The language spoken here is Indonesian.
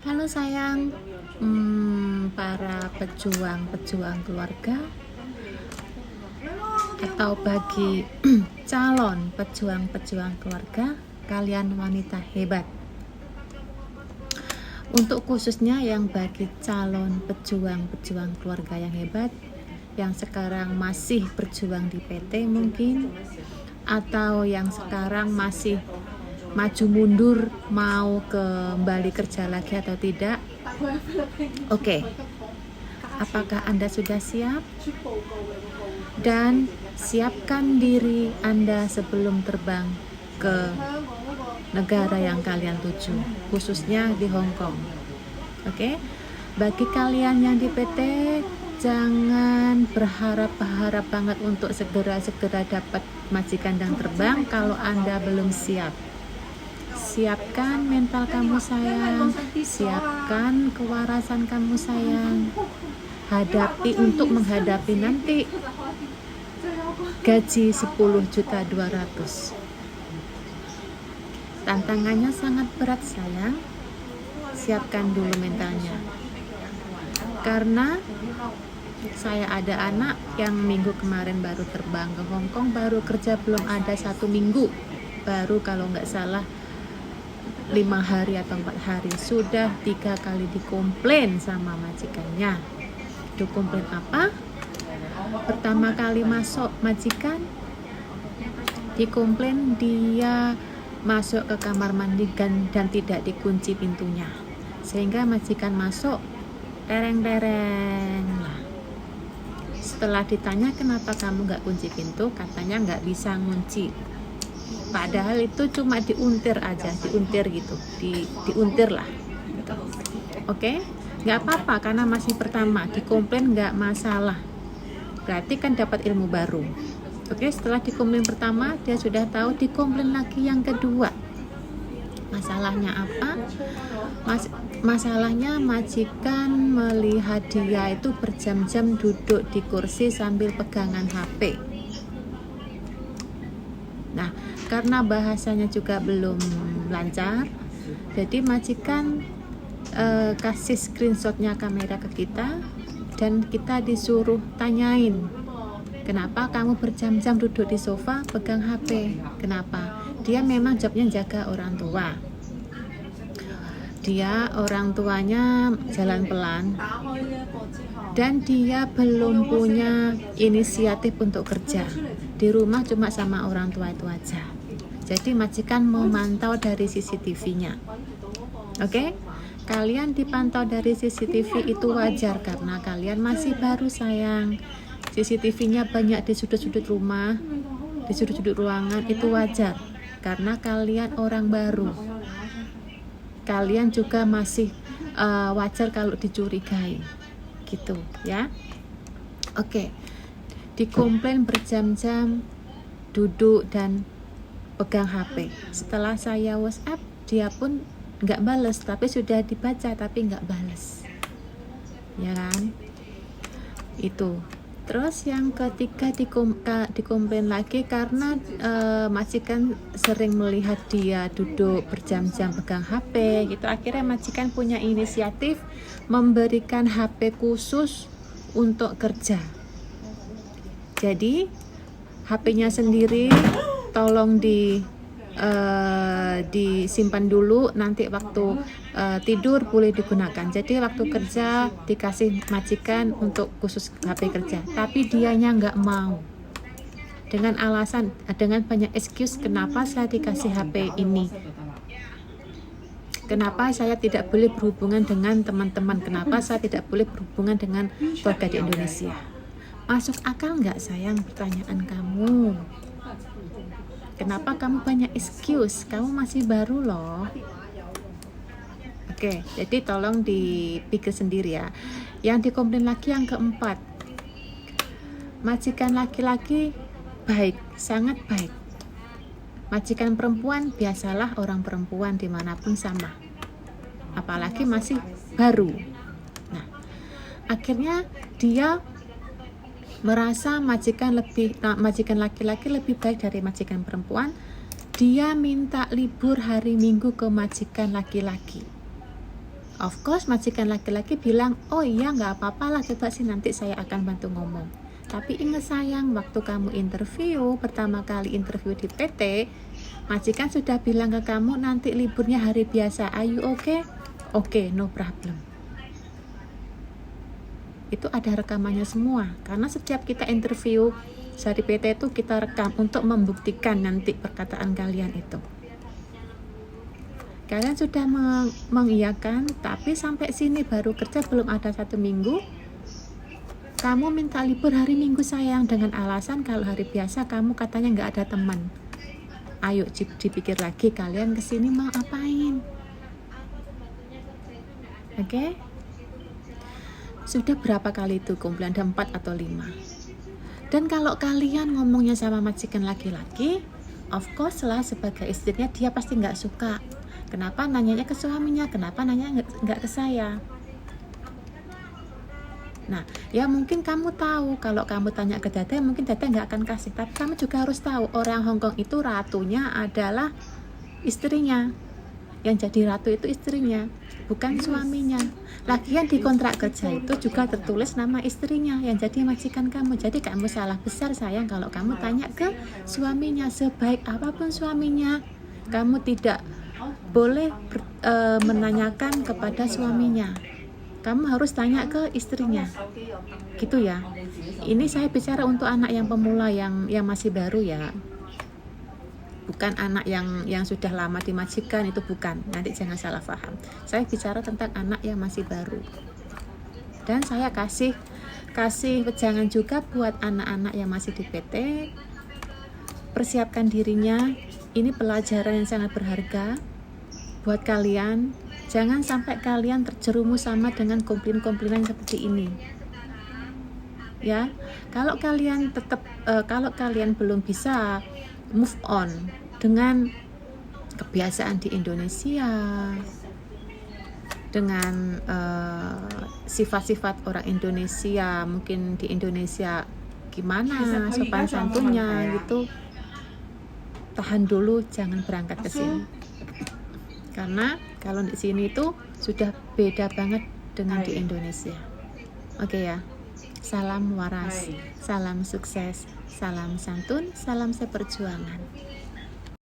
Halo sayang, para pejuang keluarga atau bagi calon pejuang keluarga, kalian wanita hebat. Untuk khususnya yang bagi calon pejuang keluarga yang hebat, yang sekarang masih berjuang di PT mungkin, atau yang sekarang masih maju mundur mau kembali kerja lagi atau tidak. Oke. Apakah Anda sudah siap? Dan siapkan diri Anda sebelum terbang ke negara yang kalian tuju, khususnya di Hong Kong. Oke. Bagi kalian yang di PT, jangan berharap banget untuk segera dapat majikan dan terbang kalau Anda belum siap. Siapkan mental kamu sayang, siapkan kewarasan kamu sayang. Untuk menghadapi nanti gaji 10.200.000. Tantangannya sangat berat sayang. Siapkan dulu mentalnya. Karena saya ada anak yang minggu kemarin baru terbang ke Hong Kong, baru kerja belum ada 1 minggu, baru kalau nggak salah 5 hari atau 4 hari sudah 3 kali dikomplain sama majikannya. Dikomplain apa? Pertama kali masuk majikan dikomplain dia masuk ke kamar mandi dan tidak dikunci pintunya, sehingga majikan masuk tereng lah. Setelah ditanya kenapa kamu nggak kunci pintu, katanya nggak bisa ngunci. Padahal itu cuma diuntir aja, diuntir lah gitu. Oke, nggak apa-apa karena masih pertama, dikomplain nggak masalah, berarti kan dapat ilmu baru. Oke, setelah dikomplain pertama dia sudah tahu, dikomplain lagi yang kedua. Masalahnya apa? Masalahnya majikan melihat dia itu berjam-jam duduk di kursi sambil pegangan HP. Nah, karena bahasanya juga belum lancar, jadi majikan kasih screenshotnya kamera ke kita, dan kita disuruh tanyain, kenapa kamu berjam-jam duduk di sofa pegang HP? Kenapa? Dia memang jobnya jaga orang tua. Dia orang tuanya jalan pelan, dan dia belum punya inisiatif untuk kerja. Di rumah cuma sama orang tua itu aja. Jadi majikan memantau dari CCTV-nya. Oke? Kalian dipantau dari CCTV itu wajar karena kalian masih baru sayang. CCTV-nya banyak di sudut-sudut rumah, di sudut-sudut ruangan, itu wajar karena kalian orang baru. Kalian juga masih wajar kalau dicurigai. Gitu ya. Oke. Dikomplain berjam-jam duduk dan pegang HP. Setelah saya WhatsApp, dia pun nggak balas, tapi sudah dibaca tapi nggak balas, ya kan? Itu. Terus yang ketiga dikomplain lagi karena majikan sering melihat dia duduk berjam-jam pegang HP gitu. Akhirnya majikan punya inisiatif memberikan HP khusus untuk kerja. Jadi HP-nya sendiri tolong disimpan dulu, nanti waktu tidur boleh digunakan. Jadi waktu kerja dikasih majikan untuk khusus HP kerja, tapi dianya nggak mau, dengan alasan, dengan banyak excuse kenapa saya dikasih HP ini, kenapa saya tidak boleh berhubungan dengan teman-teman, kenapa saya tidak boleh berhubungan dengan keluarga di Indonesia. Masuk akal nggak sayang pertanyaan kamu? Kenapa kamu banyak excuse? Kamu masih baru loh. Oke, jadi tolong dipikir sendiri ya. Yang dikomplain lagi yang keempat, majikan laki-laki baik, sangat baik. Majikan perempuan, biasalah orang perempuan dimanapun sama, apalagi masih baru. Nah, akhirnya dia merasa majikan laki-laki lebih baik dari majikan perempuan. Dia minta libur hari Minggu ke majikan laki-laki. Of course majikan laki-laki bilang, oh iya nggak apa-apa lah, coba sih nanti saya akan bantu ngomong. Tapi ingat sayang, waktu kamu interview, pertama kali interview di PT, majikan sudah bilang ke kamu nanti liburnya hari biasa. Are you okay? Oke, no problem. Itu ada rekamannya semua, karena setiap kita interview dari PT itu kita rekam untuk membuktikan nanti perkataan kalian itu. Kalian sudah mengiyakan, tapi sampai sini baru kerja belum ada 1 minggu, kamu minta libur hari Minggu sayang, dengan alasan kalau hari biasa kamu katanya nggak ada teman. Ayo dipikir lagi, kalian kesini mau apain? Oke? Sudah berapa kali itu komplain? Ada 4 atau 5. Dan kalau kalian ngomongnya sama majikan laki-laki, of course lah sebagai istrinya dia pasti nggak suka. Kenapa nanyanya ke suaminya? Kenapa nanya nggak ke saya? Nah, ya mungkin kamu tahu kalau kamu tanya ke Dede, mungkin Dede nggak akan kasih. Tapi kamu juga harus tahu orang Hongkong itu ratunya adalah istrinya. Yang jadi ratu itu istrinya, bukan suaminya. Lagian di kontrak kerja itu juga tertulis nama istrinya yang jadi majikan kamu. Jadi kamu salah besar sayang kalau kamu tanya ke suaminya. Sebaik apapun suaminya, kamu tidak boleh menanyakan kepada suaminya. Kamu harus tanya ke istrinya. Gitu ya. Ini saya bicara untuk anak yang pemula yang masih baru ya. Bukan anak yang sudah lama dimajikan, itu bukan. Nanti jangan salah paham. Saya bicara tentang anak yang masih baru. Dan saya kasih wejangan juga buat anak-anak yang masih di PT. Persiapkan dirinya. Ini pelajaran yang sangat berharga buat kalian. Jangan sampai kalian terjerumus sama dengan komplain-komplainan seperti ini. Ya, kalau kalian belum bisa move on dengan kebiasaan di Indonesia, dengan sifat-sifat orang Indonesia, mungkin di Indonesia gimana sopan santunnya gitu, tahan dulu, jangan berangkat ke sini. Karena kalau di sini itu sudah beda banget dengan di Indonesia. Oke ya. Salam waras, salam sukses, salam santun, salam seperjuangan.